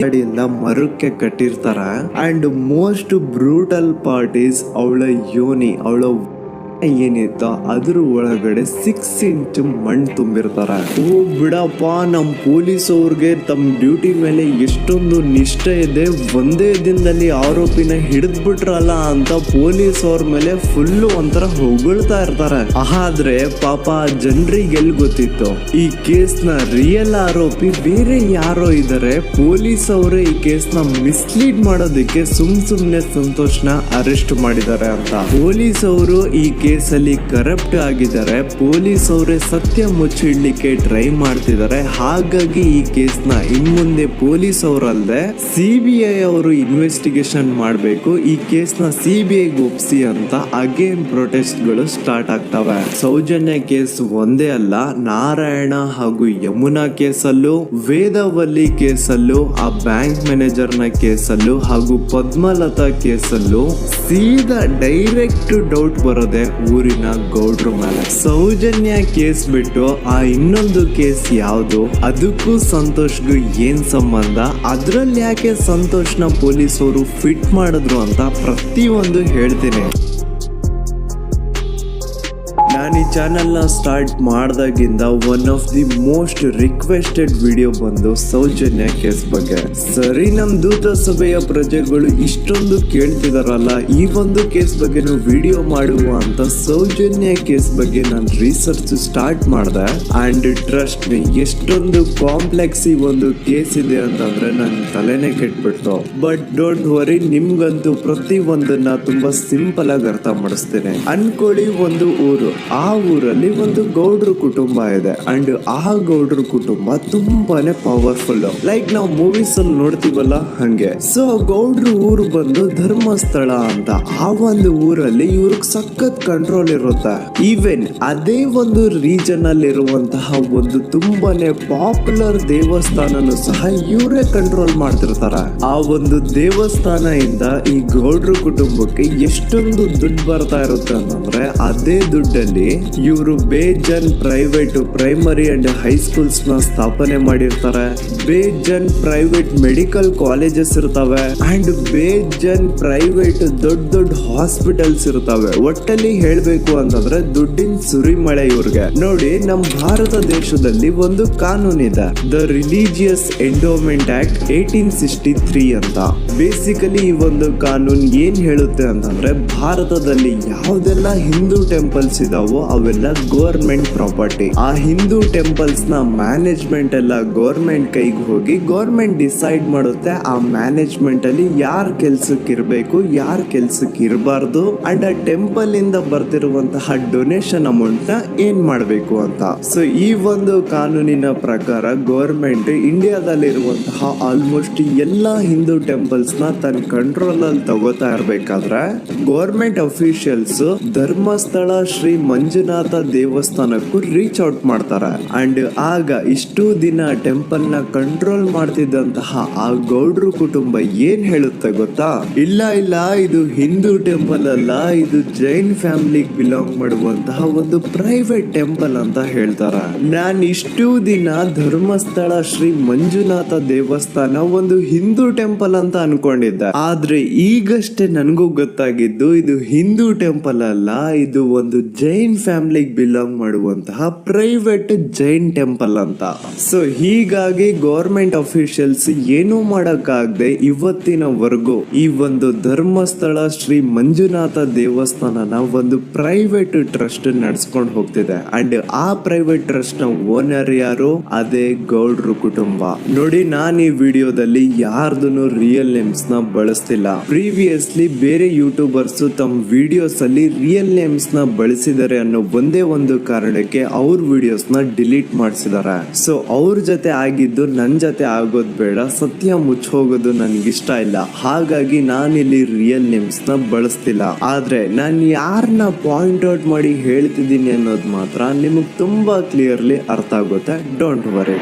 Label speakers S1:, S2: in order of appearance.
S1: ಅಡಿಯಿಂದ ಮರಕ್ಕೆ ಕಟ್ಟಿರ್ತಾರ and most brutal part is ಅವಳ ಯೋನಿ, ಅವಳ ಏನಿತ್ತ ಅದ್ರ ಒಳಗಡೆ 6 ಇಂಚ್ ಮಣ್ಣು ತುಂಬಿರ್ತಾರ. ಓ ಬಿಡಪ್ಪ, ನಮ್ ಪೊಲೀಸ್ ಅವ್ರಿಗೆ ತಮ್ಮ ಡ್ಯೂಟಿ ಮೇಲೆ ಎಷ್ಟೊಂದು ನಿಷ್ಠೆ ಇದೆ, ಒಂದೇ ದಿನದಲ್ಲಿ ಆರೋಪಿನ ಹಿಡಿದ್ಬಿಟ್ರಲ್ಲ ಅಂತ ಪೊಲೀಸ್ ಅವ್ರ ಮೇಲೆ ಫುಲ್ ಒಂಥರ ಹೊಗಳ್ತಾ ಇರ್ತಾರೆ. ಆದ್ರೆ ಪಾಪ ಜನರಿಗೆ ಎಲ್ಲಿ ಗೊತ್ತಿತ್ತು ಈ ಕೇಸ್ ನ ರಿಯಲ್ ಆರೋಪಿ ಬೇರೆ ಯಾರೋ ಇದಾರೆ. ಪೊಲೀಸ್ ಅವರೇ ಈ ಕೇಸ್ ನ ಮಿಸ್ಲೀಡ್ ಮಾಡೋದಕ್ಕೆ ಸುಮ್ನೆ ಸಂತೋಷ್ನ ಅರೆಸ್ಟ್ ಮಾಡಿದ್ದಾರೆ ಅಂತ. ಪೊಲೀಸ್ ಅವರು ಈ ಕೇಸ್ ಅಲ್ಲಿ ಕರಪ್ಟ್ ಆಗಿದ್ದಾರೆ, ಪೊಲೀಸ್ ಅವರೇ ಸತ್ಯ ಮುಚ್ಚಿಡ್ಲಿಕ್ಕೆ ಟ್ರೈ ಮಾಡ್ತಿದ್ದಾರೆ. ಹಾಗಾಗಿ ಈ ಕೇಸ್ ನ ಇನ್ಮುಂದೆ ಪೊಲೀಸ್ ಅವರಲ್ಲದೆ CBI ಅವರು ಇನ್ವೆಸ್ಟಿಗೇಷನ್ ಮಾಡಬೇಕು, ಈ ಕೇಸ್ ನ CBI ಒಪ್ಸಿ ಅಂತ ಅಗೇನ್ ಪ್ರೊಟೆಸ್ಟ್ ಗಳು ಸ್ಟಾರ್ಟ್ ಆಗ್ತವೆ. ಸೌಜನ್ಯ ಕೇಸ್ ಒಂದೇ ಅಲ್ಲ, ನಾರಾಯಣ ಹಾಗೂ ಯಮುನಾ ಕೇಸಲ್ಲೂ, ವೇದವಲ್ಲಿ ಕೇಸಲ್ಲೂ, ಆ ಬ್ಯಾಂಕ್ ಮ್ಯಾನೇಜರ್ ನ ಕೇಸಲ್ಲೂ ಹಾಗೂ ಪದ್ಮಲತಾ ಕೇಸಲ್ಲೂ ಸೀದಾ ಡೈರೆಕ್ಟ್ ಡೌಟ್ ಬರೋದೆ ಊರಿನ ಗೌಡ್ರ ಮೇಲೆ. ಸೌಜನ್ಯ ಕೇಸ್ ಬಿಟ್ಟು ಆ ಇನ್ನೊಂದು ಕೇಸ್ ಯಾವುದು, ಅದಕ್ಕೂ ಸಂತೋಷ್ಗೂ ಏನ್ ಸಂಬಂಧ, ಅದ್ರಲ್ಲಿ ಯಾಕೆ ಸಂತೋಷ್ನ ಪೊಲೀಸರು ಫಿಟ್ ಮಾಡಿದ್ರು ಅಂತ ಪ್ರತಿಯೊಂದು ಹೇಳ್ತೀನಿ. ನಾನು ಈ ಚಾನೆಲ್ ನ ಸ್ಟಾರ್ಟ್ ಮಾಡಿದಾಗಿಂದ one of the most requested video ಬಂದು ಸೌಜನ್ಯ ಕೇಸ್ ಬಗ್ಗೆ. ಸರಿ, ನಮ್ ದೂತ ಸಭೆಯ ಪ್ರಜೆಗಳು ಇಷ್ಟೊಂದು ಕೇಳ್ತಿದಾರಲ್ಲ, ಈ ಒಂದು ಕೇಸ್ ಬಗ್ಗೆ ವಿಡಿಯೋ ಮಾಡುವ ಅಂತ ಸೌಜನ್ಯ ಕೇಸ್ ಬಗ್ಗೆ ನಾನು ರಿಸರ್ಚ್ ಸ್ಟಾರ್ಟ್ ಮಾಡಿದೆ. ಅಂಡ್ ಟ್ರಸ್ಟ್ ಮೀ, ಎಷ್ಟೊಂದು ಕಾಂಪ್ಲೆಕ್ಸ್ ಈ ಒಂದು ಕೇಸ್ ಇದೆ ಅಂತಂದ್ರೆ ನನ್ನ ತಲೆನೇ ಕೆಟ್ಬಿಡ್ತು. ಬಟ್ ಡೋಂಟ್ ವರಿ, ನಿಮ್ಗಂತೂ ಪ್ರತಿ ಒಂದನ್ನ ತುಂಬಾ ಸಿಂಪಲ್ ಆಗಿ ಅರ್ಥ ಮಾಡಿಸ್ತೇನೆ. ಅನ್ಕೊಳ್ಳಿ, ಒಂದು ಊರು, ಆ ಊರಲ್ಲಿ ಒಂದು ಗೌಡ್ರ ಕುಟುಂಬ ಇದೆ ಅಂಡ್ ಆ ಗೌಡ್ರ ಕುಟುಂಬ ತುಂಬಾನೇ ಪವರ್ಫುಲ್, ಲೈಕ್ ನಾವು ಮೂವೀಸ್ ಅಲ್ಲಿ ನೋಡ್ತೀವಲ್ಲ ಹಂಗೆ. ಸೊ ಗೌಡ್ರು ಊರು ಬಂದು ಧರ್ಮಸ್ಥಳ ಅಂತ. ಆ ಒಂದು ಊರಲ್ಲಿ ಇವ್ರಿಗೆ ಸಖತ್ ಕಂಟ್ರೋಲ್ ಇರುತ್ತೆ. ಈವನ್ ಅದೇ ಒಂದು ರೀಜನ್ ಅಲ್ಲಿ ಇರುವಂತಹ ಒಂದು ತುಂಬಾನೇ ಪಾಪ್ಯುಲರ್ ದೇವಸ್ಥಾನನು ಸಹ ಇವರೇ ಕಂಟ್ರೋಲ್ ಮಾಡ್ತಿರ್ತಾರ. ಆ ಒಂದು ದೇವಸ್ಥಾನ ಇಂದ ಈ ಗೌಡ್ರ ಕುಟುಂಬಕ್ಕೆ ಎಷ್ಟೊಂದು ದುಡ್ಡು ಬರ್ತಾ ಇರುತ್ತೆ ಅಂತಂದ್ರೆ, ಅದೇ ದುಡ್ಡಲ್ಲಿ ಇವರು ಬೇಜನ್ ಪ್ರೈವೇಟ್ ಪ್ರೈಮರಿ ಅಂಡ್ ಹೈಸ್ಕೂಲ್ಸ್ ನ ಸ್ಥಾಪನೆ ಮಾಡಿರ್ತಾರೆ, ಬೇಜನ್ ಪ್ರೈವೇಟ್ ಮೆಡಿಕಲ್ ಕಾಲೇಜಸ್ ಇರ್ತವೆ ಅಂಡ್ ಬೇಜನ್ ಪ್ರೈವೇಟ್ ದೊಡ್ಡ ಹಾಸ್ಪಿಟಲ್ಸ್ ಇರ್ತವೆ. ಒಟ್ಟಲ್ಲಿ ಹೇಳ್ಬೇಕು ಅಂತಂದ್ರೆ ದುಡ್ಡಿನ ಸುರಿಮಳೆ ಇವ್ರಿಗೆ. ನೋಡಿ, ನಮ್ಮ ಭಾರತ ದೇಶದಲ್ಲಿ ಒಂದು ಕಾನೂನು ಇದೆ, ದ ರಿಲಿಜಿಯಸ್ ಎಂಡೋಮೆಂಟ್ ಆಕ್ಟ್ 1863 ಅಂತ. ಬೇಸಿಕಲಿ ಈ ಒಂದು ಕಾನೂನು ಏನ್ ಹೇಳುತ್ತೆ ಅಂತಂದ್ರೆ, ಭಾರತದಲ್ಲಿ ಯಾವ್ದೆಲ್ಲ ಹಿಂದೂ ಟೆಂಪಲ್ಸ್ ಇದಾವೋ ಅವೆಲ್ಲ ಗವರ್ಮೆಂಟ್ ಪ್ರಾಪರ್ಟಿ. ಆ ಹಿಂದೂ ಟೆಂಪಲ್ಸ್ ನ ಮ್ಯಾನೇಜ್ಮೆಂಟ್ ಎಲ್ಲ ಗವರ್ಮೆಂಟ್ ಕೈಗೆ ಹೋಗಿ ಗವರ್ಮೆಂಟ್ ಡಿಸೈಡ್ ಮಾಡುತ್ತೆ ಆ ಮ್ಯಾನೇಜ್ಮೆಂಟ್ ಅಲ್ಲಿ ಯಾರ್ ಕೆಲ್ಸಕ್ಕೆ ಇರ್ಬೇಕು, ಯಾರ್ ಕೆಲ್ಸಕ್ಕೆ ಇರಬಾರ್ದು ಅಂಡ್ ಆ ಟೆಂಪಲ್ ಇಂದ ಬರ್ತಿರುವಂತಹ ಡೊನೇಷನ್ ಅಮೌಂಟ್ ನ ಏನ್ ಮಾಡ್ಬೇಕು ಅಂತ. ಸೊ ಈ ಒಂದು ಕಾನೂನಿನ ಪ್ರಕಾರ ಗವರ್ಮೆಂಟ್ ಇಂಡಿಯಾದಲ್ಲಿರುವಂತಹ ಆಲ್ಮೋಸ್ಟ್ ಎಲ್ಲಾ ಹಿಂದೂ ಟೆಂಪಲ್ಸ್ ನ ತನ್ನ ಕಂಟ್ರೋಲ್ ಅಲ್ಲಿ ತಗೋತಾ ಇರ್ಬೇಕಾದ್ರೆ ಗವರ್ಮೆಂಟ್ ಅಫಿಷಿಯಲ್ಸ್ ಧರ್ಮಸ್ಥಳ ಶ್ರೀ ಮಂಜುನಾಥ ದೇವಸ್ಥಾನಕ್ಕೂ ರೀಚ್ ಔಟ್ ಮಾಡ್ತಾರೆ. ಅಂಡ್ ಆಗ ಇಷ್ಟು ದಿನ ಟೆಂಪಲ್ ನ ಕಂಟ್ರೋಲ್ ಮಾಡ್ತಿದ್ದಂತಹ ಆ ಗೌಡ್ರ ಕುಟುಂಬ ಏನ್ ಹೇಳುತ್ತೆ ಗೊತ್ತಾ, ಇಲ್ಲ ಇದು ಹಿಂದೂ ಟೆಂಪಲ್ ಅಲ್ಲ, ಇದು ಜೈನ್ ಫ್ಯಾಮಿಲಿಗೆ ಬಿಲಾಂಗ್ ಮಾಡುವಂತಹ ಒಂದು ಪ್ರೈವೇಟ್ ಟೆಂಪಲ್ ಅಂತ ಹೇಳ್ತಾರ. ನಾನು ಇಷ್ಟು ದಿನ ಧರ್ಮಸ್ಥಳ ಶ್ರೀ ಮಂಜುನಾಥ ದೇವಸ್ಥಾನ ಒಂದು ಹಿಂದೂ ಟೆಂಪಲ್ ಅಂತ ಅನ್ಕೊಂಡಿದ್ದೆ, ಆದ್ರೆ ಈಗಷ್ಟೇ ನನಗೂ ಗೊತ್ತಾಗಿದ್ದು ಇದು ಹಿಂದೂ ಟೆಂಪಲ್ ಅಲ್ಲ, ಇದು ಒಂದು ಜೈನ್ ಫ್ಯಾಮಿಲಿಗೆ ಬಿಲಾಂಗ್ ಮಾಡುವಂತಹ ಪ್ರೈವೇಟ್ ಜೈನ್ ಟೆಂಪಲ್ ಅಂತ. ಸೊ ಹೀಗಾಗಿ ಗವರ್ಮೆಂಟ್ ಅಫಿಷಿಯಲ್ಸ್ ಏನೂ ಮಾಡಕ್ಕಾಗದೆ ಇವತ್ತಿನವರೆಗೂ ಈ ಒಂದು ಧರ್ಮಸ್ಥಳ ಶ್ರೀ ಮಂಜುನಾಥ ದೇವಸ್ಥಾನನ ಒಂದು ಪ್ರೈವೇಟ್ ಟ್ರಸ್ಟ್ ನಡೆಸ್ಕೊಂಡು ಹೋಗ್ತಿದೆ. ಅಂಡ್ ಆ ಪ್ರೈವೇಟ್ ಟ್ರಸ್ಟ್ ನ ಓನರ್ ಯಾರು, ಅದೇ ಗೌಡ್ರ ಕುಟುಂಬ. ನೋಡಿ, ನಾನು ಈ ವಿಡಿಯೋದಲ್ಲಿ ಯಾರ್ದು ರಿಯಲ್ ನೇಮ್ಸ್ ನ ಬಳಸ್ತಿಲ್ಲ. ಪ್ರೀವಿಯಸ್ಲಿ ಬೇರೆ ಯೂಟ್ಯೂಬರ್ಸ್ ತಮ್ಮ ವಿಡಿಯೋಸ್ ಅಲ್ಲಿ ರಿಯಲ್ ನೇಮ್ಸ್ ನ ಬಳಸಿದ್ದಾರೆ ಅನ್ನೋ ಒಂದೇ ಒಂದು ಕಾರಣಕ್ಕೆ ಅವ್ರ ವಿಡಿಯೋಸ್ ನ ಡಿಲೀಟ್ ಮಾಡಿಸಿದ್ದಾರೆ. ಸೊ ಅವ್ರ ಜೊತೆ ಆಗಿದ್ದು ನನ್ ಜೊತೆ ಆಗೋದ್ ಬೇಡ, ಸತ್ಯ ಮುಚ್ಚೋಗೋದು ನನ್ಗಿಷ್ಟ ಇಲ್ಲ. ಹಾಗಾಗಿ ನಾನಿಲ್ಲಿ ರಿಯಲ್ ನೇಮ್ಸ್ ನ ಬಳಸ್ತಿಲ್ಲ. ಆದ್ರೆ ನಾನು ಯಾರನ್ನ ಪಾಯಿಂಟ್ ಔಟ್ ಮಾಡಿ ಹೇಳ್ತಿದ್ದೀನಿ ಅನ್ನೋದು ಮಾತ್ರ ನಿಮಗ್ ತುಂಬಾ ಕ್ಲಿಯರ್ಲಿ ಅರ್ಥ ಆಗುತ್ತೆ. Don't worry.